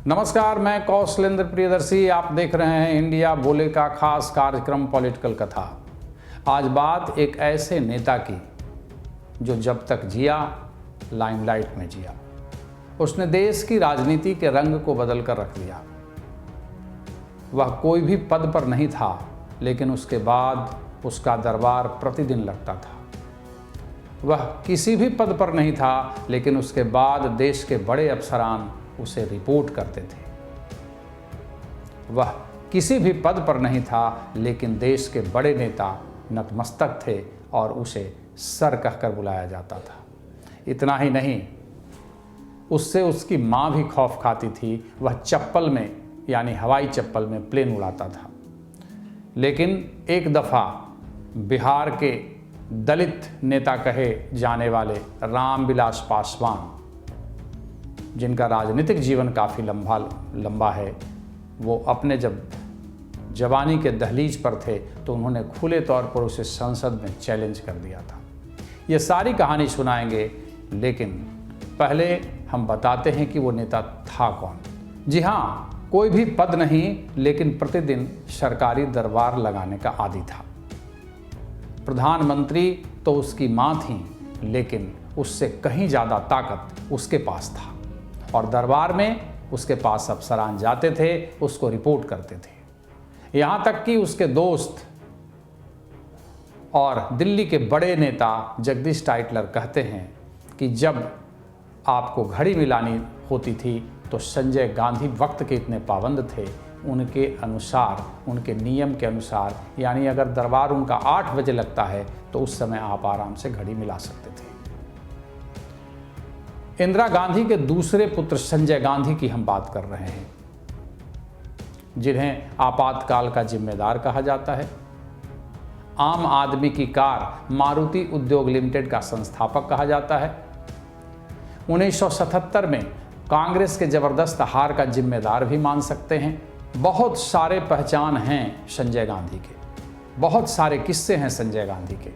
नमस्कार, मैं कौशलेंद्र प्रियदर्शी। आप देख रहे हैं इंडिया बोले का खास कार्यक्रम पॉलिटिकल कथा। आज बात एक ऐसे नेता की जो जब तक जिया लाइमलाइट में जिया। उसने देश की राजनीति के रंग को बदल कर रख दिया। वह कोई भी पद पर नहीं था, लेकिन उसके बाद उसका दरबार प्रतिदिन लगता था। वह किसी भी पद पर नहीं था, लेकिन उसके बाद देश के बड़े अफसरान उसे रिपोर्ट करते थे। वह किसी भी पद पर नहीं था, लेकिन देश के बड़े नेता नतमस्तक थे और उसे सर कहकर बुलाया जाता था। इतना ही नहीं, उससे उसकी माँ भी खौफ खाती थी। वह चप्पल में यानी हवाई चप्पल में प्लेन उड़ाता था। लेकिन एक दफ़ा बिहार के दलित नेता कहे जाने वाले रामविलास पासवान, जिनका राजनीतिक जीवन काफ़ी लंबा है, वो अपने जब जवानी के दहलीज पर थे तो उन्होंने खुले तौर पर उसे संसद में चैलेंज कर दिया था। ये सारी कहानी सुनाएंगे, लेकिन पहले हम बताते हैं कि वो नेता था कौन। जी हाँ, कोई भी पद नहीं, लेकिन प्रतिदिन सरकारी दरबार लगाने का आदी था। प्रधानमंत्री तो उसकी माँ थी, लेकिन उससे कहीं ज़्यादा ताकत उसके पास था। और दरबार में उसके पास अफसरान जाते थे, उसको रिपोर्ट करते थे। यहाँ तक कि उसके दोस्त और दिल्ली के बड़े नेता जगदीश टाइटलर कहते हैं कि जब आपको घड़ी मिलानी होती थी तो संजय गांधी वक्त के इतने पाबंद थे, उनके अनुसार, उनके नियम के अनुसार, यानी अगर दरबार उनका 8 बजे लगता है तो उस समय आप आराम से घड़ी मिला सकते थे। इंदिरा गांधी के दूसरे पुत्र संजय गांधी की हम बात कर रहे हैं, जिन्हें आपातकाल का जिम्मेदार कहा जाता है। आम आदमी की कार मारुति उद्योग लिमिटेड का संस्थापक कहा जाता है। 1977 में कांग्रेस के जबरदस्त हार का जिम्मेदार भी मान सकते हैं। बहुत सारे पहचान हैं संजय गांधी के, बहुत सारे किस्से हैं संजय गांधी के।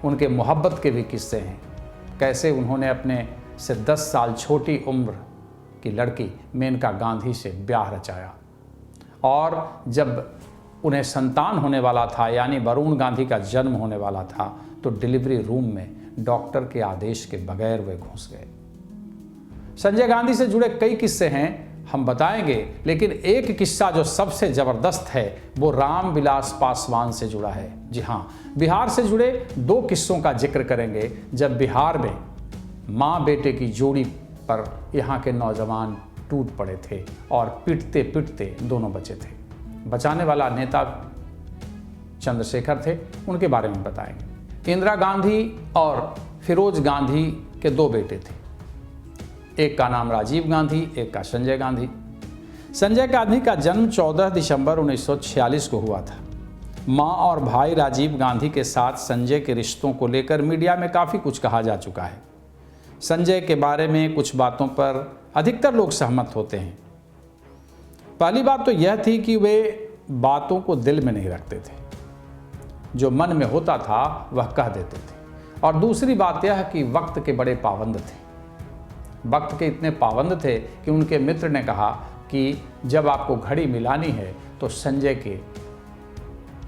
उनके मोहब्बत के भी किस्से हैं। कैसे उन्होंने अपने से 10 साल छोटी उम्र की लड़की मेनका गांधी से ब्याह रचाया, और जब उन्हें संतान होने वाला था, यानी वरुण गांधी का जन्म होने वाला था, तो डिलीवरी रूम में डॉक्टर के आदेश के बगैर वे घुस गए। संजय गांधी से जुड़े कई किस्से हैं, हम बताएंगे, लेकिन एक किस्सा जो सबसे ज़बरदस्त है वो रामविलास पासवान से जुड़ा है। जी हाँ, बिहार से जुड़े 2 किस्सों का जिक्र करेंगे, जब बिहार में माँ बेटे की जोड़ी पर यहाँ के नौजवान टूट पड़े थे और पिटते पिटते दोनों बचे थे। बचाने वाला नेता चंद्रशेखर थे, उनके बारे में बताएंगे। इंदिरा गांधी और फिरोज गांधी के 2 बेटे थे, एक का नाम राजीव गांधी, एक का संजय गांधी। संजय गांधी का जन्म 14 दिसंबर 1946 को हुआ था। मां और भाई राजीव गांधी के साथ संजय के रिश्तों को लेकर मीडिया में काफ़ी कुछ कहा जा चुका है। संजय के बारे में कुछ बातों पर अधिकतर लोग सहमत होते हैं। पहली बात तो यह थी कि वे बातों को दिल में नहीं रखते थे, जो मन में होता था वह कह देते थे। और दूसरी बात यह कि वक्त के बड़े पाबंद थे। वक्त के इतने पाबंद थे कि उनके मित्र ने कहा कि जब आपको घड़ी मिलानी है तो संजय के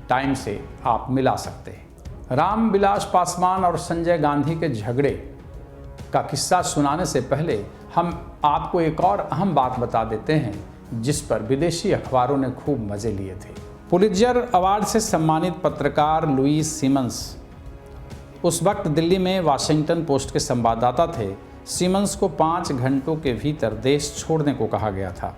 टाइम से आप मिला सकते हैं। रामविलास पासवान और संजय गांधी के झगड़े का किस्सा सुनाने से पहले हम आपको एक और अहम बात बता देते हैं, जिस पर विदेशी अखबारों ने खूब मज़े लिए थे। पुलित्जर अवार्ड से सम्मानित पत्रकार लुईस सीमंस उस वक्त दिल्ली में वाशिंगटन पोस्ट के संवाददाता थे। सीमंस को 5 घंटों के भीतर देश छोड़ने को कहा गया था।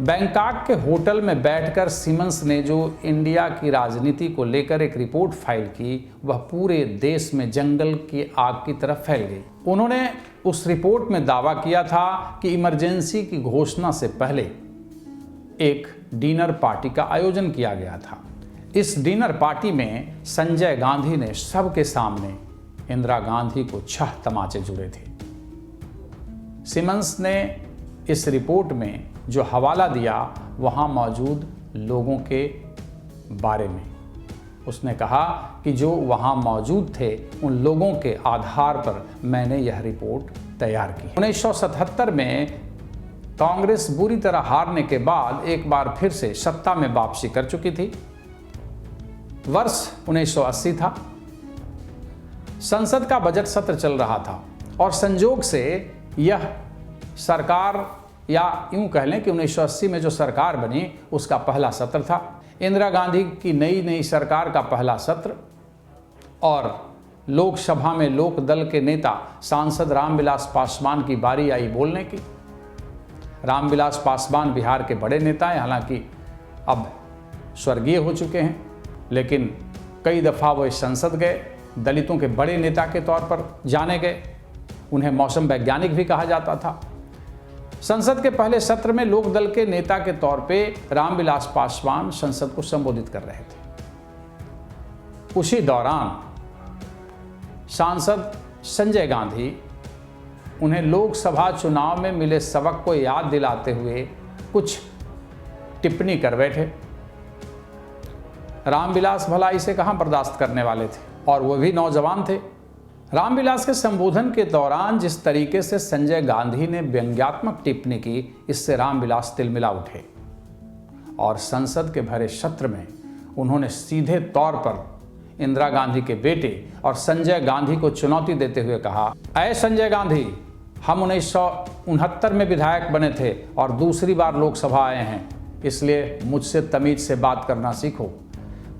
बैंकॉक के होटल में बैठकर सीमंस ने जो इंडिया की राजनीति को लेकर एक रिपोर्ट फाइल की, वह पूरे देश में जंगल की आग की तरफ फैल गई। उन्होंने उस रिपोर्ट में दावा किया था कि इमरजेंसी की घोषणा से पहले एक डिनर पार्टी का आयोजन किया गया था। इस डिनर पार्टी में संजय गांधी ने सबके सामने इंदिरा गांधी को 6 तमाचे जुड़े थे। सिमंस ने इस रिपोर्ट में जो हवाला दिया वहाँ मौजूद लोगों के बारे में, उसने कहा कि जो वहाँ मौजूद थे उन लोगों के आधार पर मैंने यह रिपोर्ट तैयार की। 1977 में कांग्रेस बुरी तरह हारने के बाद एक बार फिर से सत्ता में वापसी कर चुकी थी। वर्ष 1980 था। संसद का बजट सत्र चल रहा था और संजोग से यह सरकार, या यूं कह लें कि 1980 में जो सरकार बनी उसका पहला सत्र था। इंदिरा गांधी की नई सरकार का पहला सत्र, और लोकसभा में लोक दल के नेता सांसद रामविलास पासवान की बारी आई बोलने की। रामविलास पासवान बिहार के बड़े नेता हैं, हालांकि अब स्वर्गीय हो चुके हैं, लेकिन कई दफ़ा वो संसद गए, दलितों के बड़े नेता के तौर पर जाने गए। उन्हें मौसम वैज्ञानिक भी कहा जाता था। संसद के पहले सत्र में लोक दल के नेता के तौर पे रामविलास पासवान संसद को संबोधित कर रहे थे। उसी दौरान सांसद संजय गांधी उन्हें लोकसभा चुनाव में मिले सबक को याद दिलाते हुए कुछ टिप्पणी कर बैठे। रामविलास भला इसे कहां बर्दाश्त करने वाले थे, और वो भी नौजवान थे। रामविलास के संबोधन के दौरान जिस तरीके से संजय गांधी ने व्यंग्यात्मक टिप्पणी की, इससे रामविलास तिलमिला उठे और संसद के भरे सत्र में उन्होंने सीधे तौर पर इंदिरा गांधी के बेटे और संजय गांधी को चुनौती देते हुए कहा, अय संजय गांधी, हम 1969 में विधायक बने थे और दूसरी बार लोकसभा आए हैं, इसलिए मुझसे तमीज से बात करना सीखो।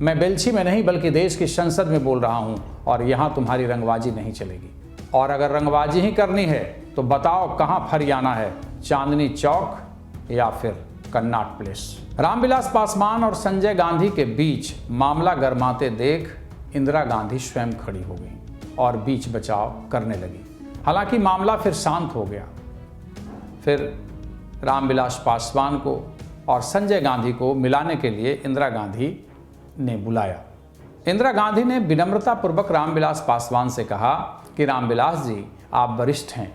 मैं बेलछी में नहीं बल्कि देश की संसद में बोल रहा हूं और यहां तुम्हारी रंगबाजी नहीं चलेगी। और अगर रंगबाजी ही करनी है तो बताओ कहां फरियाना है, चांदनी चौक या फिर कन्नाट प्लेस। रामविलास पासवान और संजय गांधी के बीच मामला गरमाते देख इंदिरा गांधी स्वयं खड़ी हो गई और बीच बचाव करने लगी। हालांकि मामला फिर शांत हो गया। फिर रामविलास पासवान को और संजय गांधी को मिलाने के लिए इंदिरा गांधी ने बुलाया। इंदिरा गांधी ने विनम्रतापूर्वक रामविलास पासवान से कहा कि रामविलास जी, आप वरिष्ठ हैं,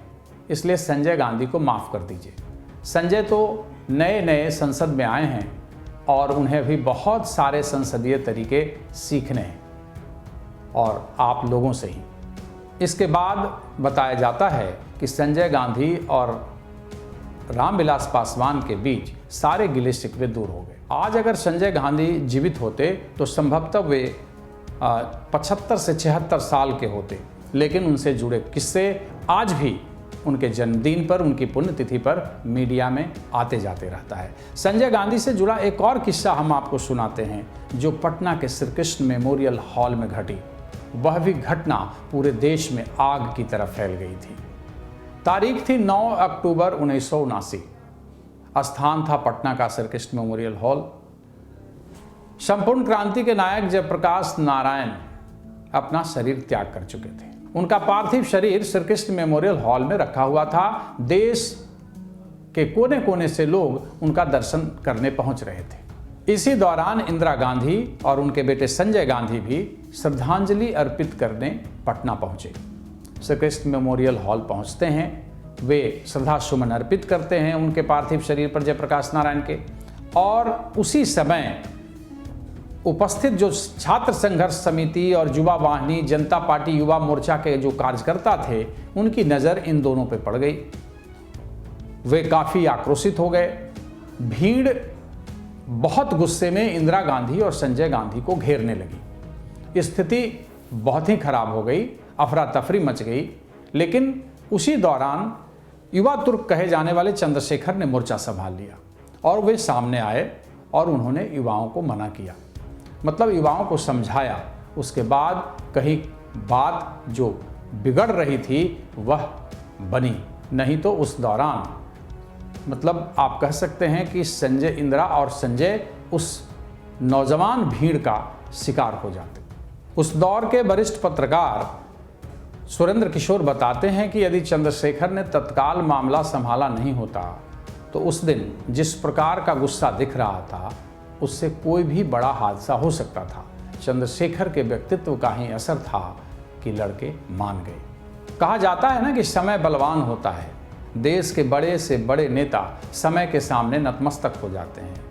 इसलिए संजय गांधी को माफ़ कर दीजिए। संजय तो नए संसद में आए हैं और उन्हें भी बहुत सारे संसदीय तरीके सीखने हैं, और आप लोगों से ही। इसके बाद बताया जाता है कि संजय गांधी और रामविलास पासवान के बीच सारे गिले शिकवे दूर हो गए। आज अगर संजय गांधी जीवित होते तो संभवतः वे 75 से 76 साल के होते, लेकिन उनसे जुड़े किस्से आज भी उनके जन्मदिन पर, उनकी पुण्यतिथि पर मीडिया में आते जाते रहता है। संजय गांधी से जुड़ा एक और किस्सा हम आपको सुनाते हैं, जो पटना के श्री कृष्ण मेमोरियल हॉल में घटी। वह भी घटना पूरे देश में आग की तरह फैल गई थी। तारीख थी 9 अक्टूबर 1979। स्थान था पटना का श्री कृष्ण मेमोरियल हॉल। संपूर्ण क्रांति के नायक जयप्रकाश नारायण अपना शरीर त्याग कर चुके थे। उनका पार्थिव शरीर श्री कृष्ण मेमोरियल हॉल में रखा हुआ था। देश के कोने कोने से लोग उनका दर्शन करने पहुंच रहे थे। इसी दौरान इंदिरा गांधी और उनके बेटे संजय गांधी भी श्रद्धांजलि अर्पित करने पटना पहुंचे। श्री कृष्ण मेमोरियल हॉल पहुंचते हैं, वे श्रद्धा सुमन अर्पित करते हैं उनके पार्थिव शरीर पर, जयप्रकाश नारायण के। और उसी समय उपस्थित जो छात्र संघर्ष समिति और युवा वाहिनी, जनता पार्टी युवा मोर्चा के जो कार्यकर्ता थे, उनकी नज़र इन दोनों पर पड़ गई। वे काफ़ी आक्रोशित हो गए। भीड़ बहुत गुस्से में इंदिरा गांधी और संजय गांधी को घेरने लगी। स्थिति बहुत ही खराब हो गई, अफरा तफरी मच गई। लेकिन उसी दौरान युवा तुर्क कहे जाने वाले चंद्रशेखर ने मोर्चा संभाल लिया और वे सामने आए और उन्होंने युवाओं को मना किया, मतलब युवाओं को समझाया। उसके बाद कहीं बात जो बिगड़ रही थी वह बनी, नहीं तो उस दौरान मतलब आप कह सकते हैं कि संजय, इंदिरा और संजय उस नौजवान भीड़ का शिकार हो जाते। उस दौर के वरिष्ठ पत्रकार सुरेंद्र किशोर बताते हैं कि यदि चंद्रशेखर ने तत्काल मामला संभाला नहीं होता तो उस दिन जिस प्रकार का गुस्सा दिख रहा था उससे कोई भी बड़ा हादसा हो सकता था। चंद्रशेखर के व्यक्तित्व का ही असर था कि लड़के मान गए। कहा जाता है ना कि समय बलवान होता है। देश के बड़े से बड़े नेता समय के सामने नतमस्तक हो जाते हैं।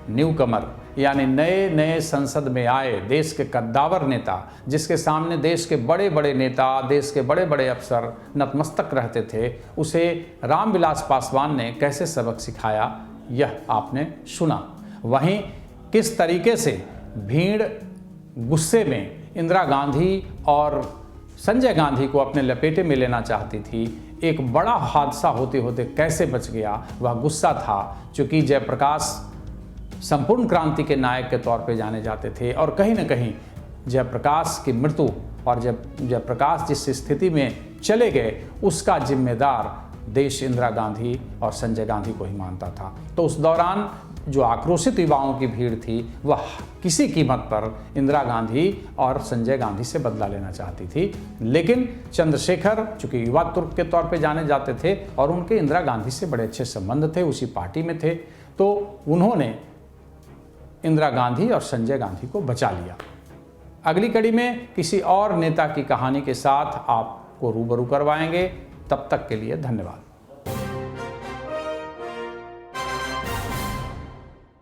न्यूकमर यानी नए नए संसद में आए देश के कद्दावर नेता, जिसके सामने देश के बड़े बड़े नेता, देश के बड़े बड़े अफसर नतमस्तक रहते थे, उसे रामविलास पासवान ने कैसे सबक सिखाया यह आपने सुना। वहीं किस तरीके से भीड़ गुस्से में इंदिरा गांधी और संजय गांधी को अपने लपेटे में लेना चाहती थी, एक बड़ा हादसा होते होते कैसे बच गया। वह गुस्सा था चूँकि जयप्रकाश संपूर्ण क्रांति के नायक के तौर पे जाने जाते थे और कहीं ना कहीं जयप्रकाश की मृत्यु और जयप्रकाश जिस स्थिति में चले गए उसका जिम्मेदार देश इंदिरा गांधी और संजय गांधी को ही मानता था। तो उस दौरान जो आक्रोशित युवाओं की भीड़ थी वह किसी कीमत पर इंदिरा गांधी और संजय गांधी से बदला लेना चाहती थी, लेकिन चंद्रशेखर चूँकि युवा तुर्क के तौर पे जाने जाते थे और उनके इंदिरा गांधी से बड़े अच्छे संबंध थे, उसी पार्टी में थे, तो उन्होंने इंदिरा गांधी और संजय गांधी को बचा लिया। अगली कड़ी में किसी और नेता की कहानी के साथ आपको रूबरू करवाएंगे। तब तक के लिए धन्यवाद।